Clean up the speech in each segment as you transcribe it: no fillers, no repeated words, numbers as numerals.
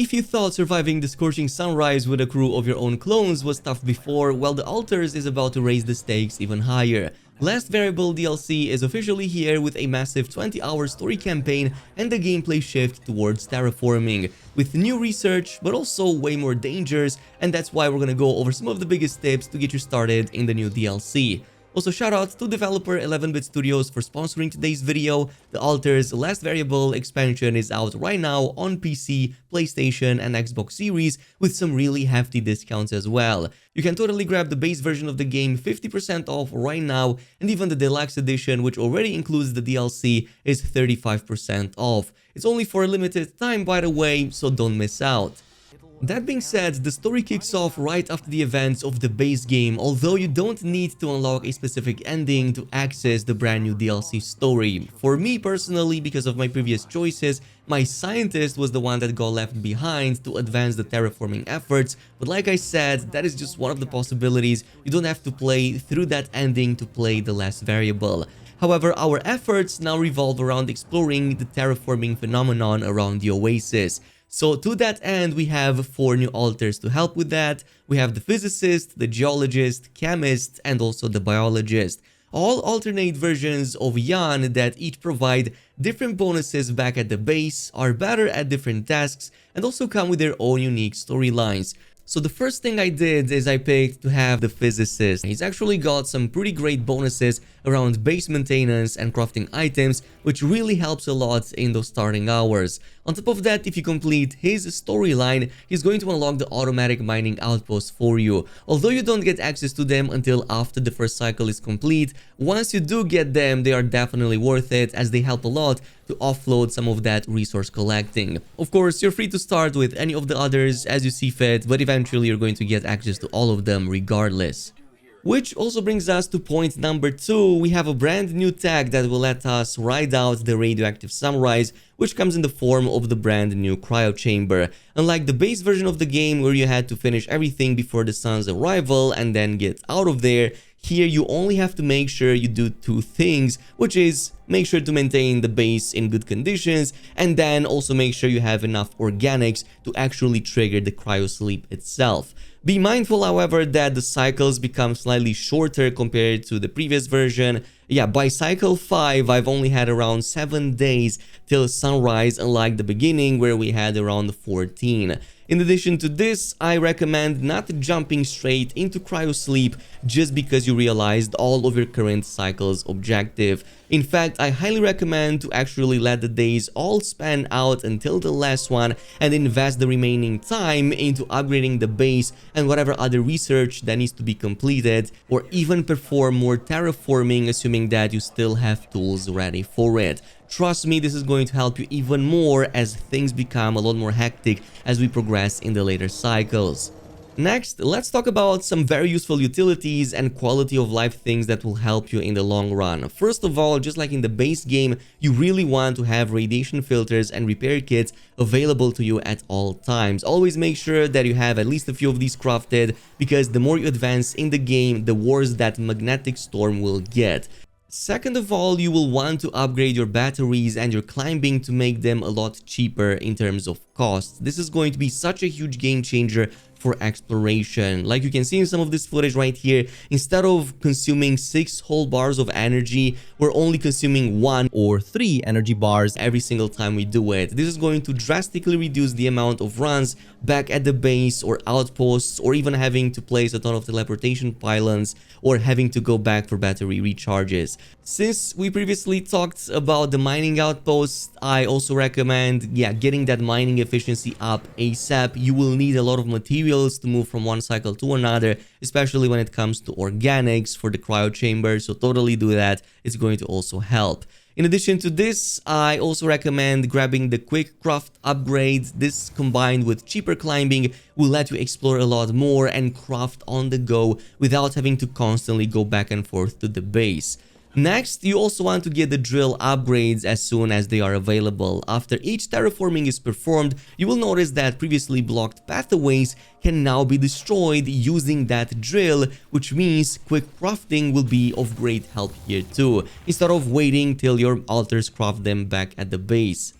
If you thought surviving the scorching sunrise with a crew of your own clones was tough before, well, the Altars is about to raise the stakes even higher. Last Variable DLC is officially here with a massive 20-hour story campaign and a gameplay shift towards terraforming, with new research but also way more dangers, and that's why we're gonna go over some of the biggest tips to get you started in the new DLC. Also, shout out to developer 11-Bit Studios for sponsoring today's video. The Altars Last Variable expansion is out right now on PC, PlayStation and Xbox Series with some really hefty discounts as well. You can totally grab the base version of the game 50% off right now, and even the deluxe edition, which already includes the DLC, is 35% off. It's only for a limited time, by the way, so don't miss out. That being said, the story kicks off right after the events of the base game, although you don't need to unlock a specific ending to access the brand new DLC story. For me personally, because of my previous choices, my scientist was the one that got left behind to advance the terraforming efforts, but like I said, that is just one of the possibilities. You don't have to play through that ending to play the last variable. However, our efforts now revolve around exploring the terraforming phenomenon around the oasis. So to that end, we have 4 new altars to help with that. We have the physicist, the geologist, chemist, and also the biologist. All alternate versions of Yan that each provide different bonuses back at the base, are better at different tasks, and also come with their own unique storylines. So the first thing I did is I picked to have the physicist. He's actually got some pretty great bonuses around base maintenance and crafting items, which really helps a lot in those starting hours. On top of that, if you complete his storyline, he's going to unlock the automatic mining outposts for you. Although you don't get access to them until after the first cycle is complete, once you do get them, they are definitely worth it as they help a lot to offload some of that resource collecting. Of course, you're free to start with any of the others as you see fit, but eventually you're going to get access to all of them regardless. Which also brings us to point number 2. We have a brand new tag that will let us ride out the radioactive sunrise, which comes in the form of the brand new cryo chamber. Unlike the base version of the game where you had to finish everything before the sun's arrival and then get out of there, here you only have to make sure you do 2 things, which is make sure to maintain the base in good conditions, and then also make sure you have enough organics to actually trigger the cryosleep itself. Be mindful, however, that the cycles become slightly shorter compared to the previous version. Yeah, by cycle 5, I've only had around 7 days till sunrise, unlike the beginning where we had around 14. In addition to this, I recommend not jumping straight into cryosleep just because you realized all of your current cycle's objective. In fact, I highly recommend to actually let the days all span out until the last one and invest the remaining time into upgrading the base and whatever other research that needs to be completed, or even perform more terraforming, assuming that you still have tools ready for it. Trust me, this is going to help you even more as things become a lot more hectic as we progress in the later cycles. Next, let's talk about some very useful utilities and quality of life things that will help you in the long run. First of all, just like in the base game, you really want to have radiation filters and repair kits available to you at all times. Always make sure that you have at least a few of these crafted, because the more you advance in the game, the worse that magnetic storm will get. Second of all, you will want to upgrade your batteries and your climbing to make them a lot cheaper in terms of costs. This is going to be such a huge game changer for exploration. Like you can see in some of this footage right here, instead of consuming 6 whole bars of energy, we're only consuming 1 or 3 energy bars every single time we do it. This is going to drastically reduce the amount of runs back at the base or outposts, or even having to place a ton of teleportation pylons or having to go back for battery recharges. Since we previously talked about the mining outposts, I also recommend getting that mining efficiency up ASAP. You will need a lot of materials to move from one cycle to another, especially when it comes to organics for the cryo chamber, so totally do that. It's going to also help. In addition to this, I also recommend grabbing the quick craft upgrade. This combined with cheaper climbing will let you explore a lot more and craft on the go without having to constantly go back and forth to the base. Next, you also want to get the drill upgrades as soon as they are available. After each terraforming is performed, you will notice that previously blocked pathways can now be destroyed using that drill, which means quick crafting will be of great help here too, instead of waiting till your altars craft them back at the base.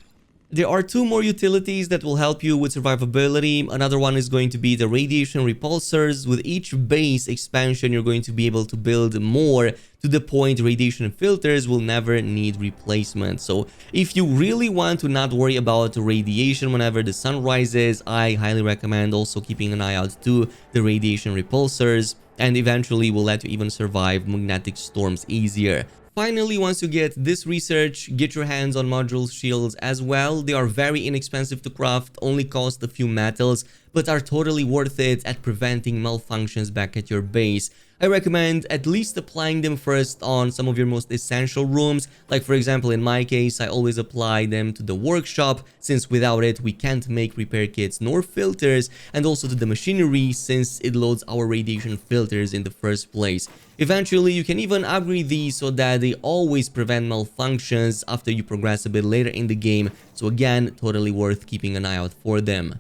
There are two more utilities that will help you with survivability. Another one is going to be the radiation repulsors. With each base expansion, you're going to be able to build more, to the point radiation filters will never need replacement. So if you really want to not worry about radiation whenever the sun rises, I highly recommend also keeping an eye out to the radiation repulsors, and eventually will let you even survive magnetic storms easier. Finally, once you get this research, get your hands on module shields as well. They are very inexpensive to craft, only cost a few metals, but are totally worth it at preventing malfunctions back at your base. I recommend at least applying them first on some of your most essential rooms. Like for example, in my case, I always apply them to the workshop, since without it we can't make repair kits nor filters, and also to the machinery, since it loads our radiation filters in the first place. Eventually, you can even upgrade these so that they always prevent malfunctions after you progress a bit later in the game. So again, totally worth keeping an eye out for them.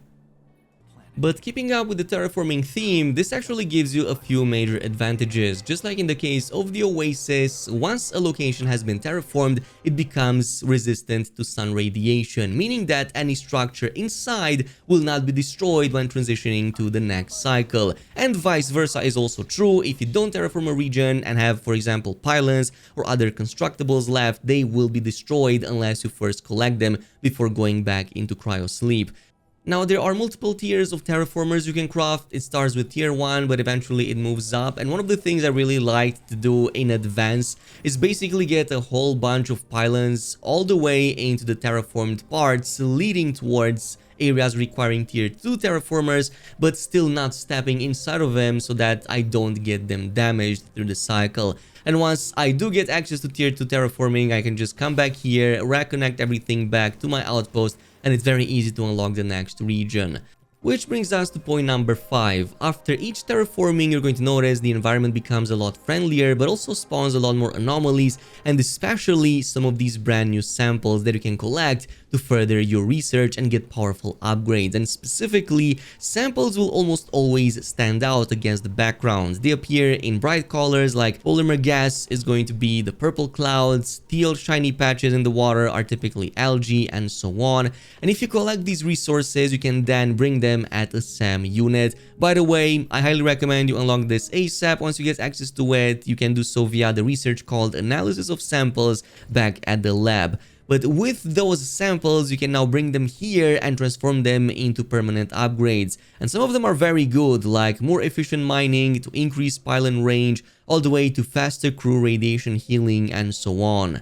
But keeping up with the terraforming theme, this actually gives you a few major advantages. Just like in the case of the Oasis, once a location has been terraformed, it becomes resistant to sun radiation, meaning that any structure inside will not be destroyed when transitioning to the next cycle. And vice versa is also true. If you don't terraform a region and have, for example, pylons or other constructibles left, they will be destroyed unless you first collect them before going back into Cryosleep. Now, there are multiple tiers of terraformers you can craft. It starts with tier 1, but eventually it moves up. And one of the things I really like to do in advance is basically get a whole bunch of pylons all the way into the terraformed parts, leading towards areas requiring tier 2 terraformers, but still not stepping inside of them so that I don't get them damaged through the cycle. And once I do get access to tier 2 terraforming, I can just come back here, reconnect everything back to my outpost, and it's very easy to unlock the next region. Which brings us to point number 5. After each terraforming, you're going to notice the environment becomes a lot friendlier, but also spawns a lot more anomalies, and especially some of these brand new samples that you can collect to further your research and get powerful upgrades. And specifically, samples will almost always stand out against the backgrounds. They appear in bright colors, like polymer gas is going to be the purple clouds, teal shiny patches in the water are typically algae, and so on. And if you collect these resources, you can then bring them at a SAM unit. By the way, I highly recommend you unlock this ASAP. Once you get access to it, you can do so via the research called Analysis of Samples back at the lab. But with those samples, you can now bring them here and transform them into permanent upgrades. And some of them are very good, like more efficient mining to increase pylon range, all the way to faster crew radiation healing, and so on.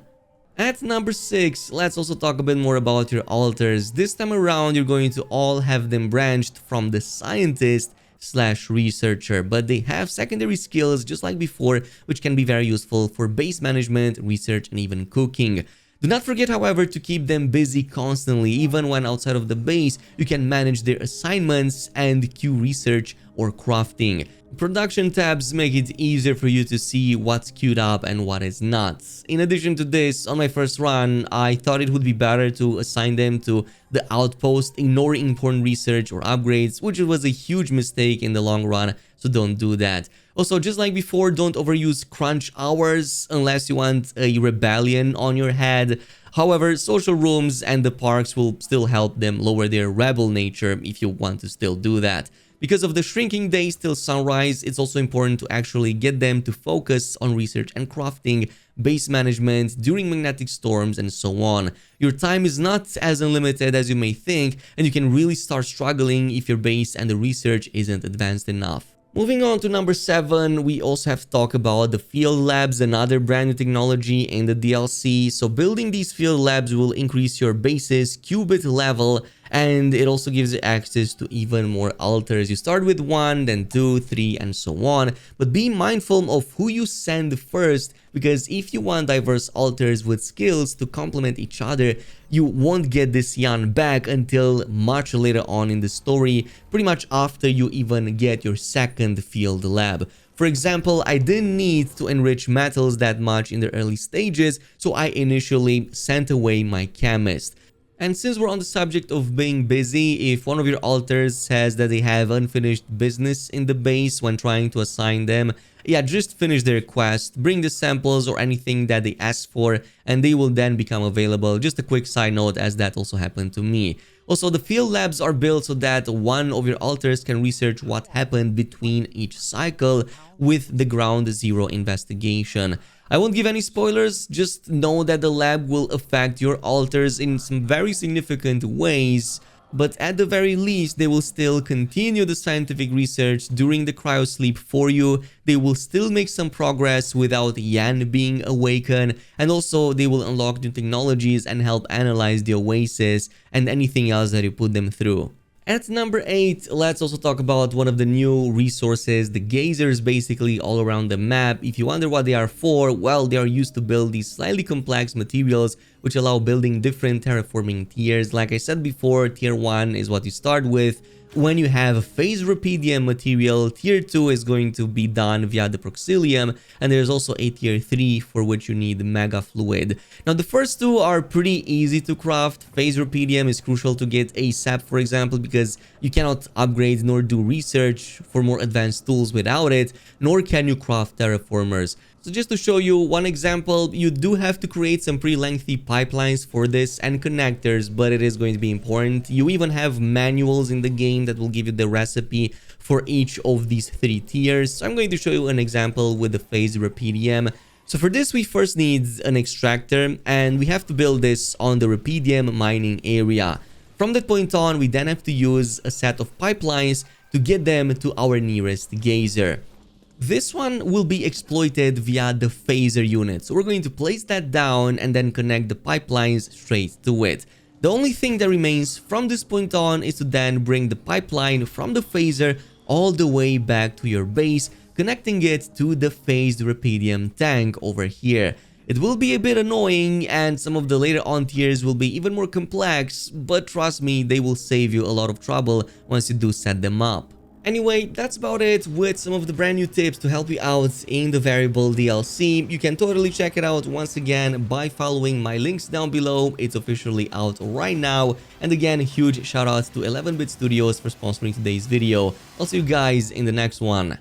At number 6, let's also talk a bit more about your altars. This time around, you're going to all have them branched from the scientist / researcher, but they have secondary skills just like before, which can be very useful for base management, research, and even cooking. Do not forget, however, to keep them busy constantly. Even when outside of the base, you can manage their assignments and queue research or crafting. Production tabs make it easier for you to see what's queued up and what is not. In addition to this, on my first run, I thought it would be better to assign them to the outpost, ignoring important research or upgrades, which was a huge mistake in the long run, so don't do that. Also, just like before, don't overuse crunch hours unless you want a rebellion on your head. However, social rooms and the parks will still help them lower their rebel nature if you want to still do that. Because of the shrinking days till sunrise, it's also important to actually get them to focus on research and crafting, base management during magnetic storms, and so on. Your time is not as unlimited as you may think, and you can really start struggling if your base and the research isn't advanced enough. Moving on to number 7, we also have to talk about the field labs, another brand new technology in the DLC. So building these field labs will increase your base's qubit level, and it also gives you access to even more altars. You start with 1, then 2, 3, and so on. But be mindful of who you send first, because if you want diverse altars with skills to complement each other, you won't get this yarn back until much later on in the story, pretty much after you even get your second field lab. For example, I didn't need to enrich metals that much in the early stages, so I initially sent away my chemist. And since we're on the subject of being busy, if one of your alters says that they have unfinished business in the base when trying to assign them, yeah, just finish the request, bring the samples or anything that they ask for, and they will then become available. Just a quick side note, as that also happened to me. Also, the field labs are built so that one of your alters can research what happened between each cycle with the ground zero investigation. I won't give any spoilers, just know that the lab will affect your alters in some very significant ways, but at the very least, they will still continue the scientific research during the cryosleep for you. They will still make some progress without Yan being awakened, and also they will unlock new technologies and help analyze the oasis and anything else that you put them through. At number 8, let's also talk about one of the new resources, the geysers, basically all around the map. If you wonder what they are for, well, they are used to build these slightly complex materials which allow building different terraforming tiers. Like I said before, tier 1 is what you start with. When you have a phase rupidium material, tier 2 is going to be done via the proxilium, and there's also a tier 3 for which you need mega fluid. Now the first two are pretty easy to craft. Phase rupidium is crucial to get ASAP, for example, because you cannot upgrade nor do research for more advanced tools without it, nor can you craft terraformers. So just to show you one example, you do have to create some pretty lengthy pipelines for this and connectors, but it is going to be important. You even have manuals in the game that will give you the recipe for each of these 3 tiers. So I'm going to show you an example with the phase rupidium. So for this, we first need an extractor, and we have to build this on the rupidium mining area. From that point on, we then have to use a set of pipelines to get them to our nearest geyser. This one will be exploited via the phaser unit, so we're going to place that down and then connect the pipelines straight to it. The only thing that remains from this point on is to then bring the pipeline from the phaser all the way back to your base, connecting it to the phased rupidium tank over here. It will be a bit annoying, and some of the later on tiers will be even more complex, but trust me, they will save you a lot of trouble once you do set them up. Anyway, that's about it with some of the brand new tips to help you out in the variable DLC. You can totally check it out once again by following my links down below. It's officially out right now. And again, huge shout out to 11-Bit Studios for sponsoring today's video. I'll see you guys in the next one.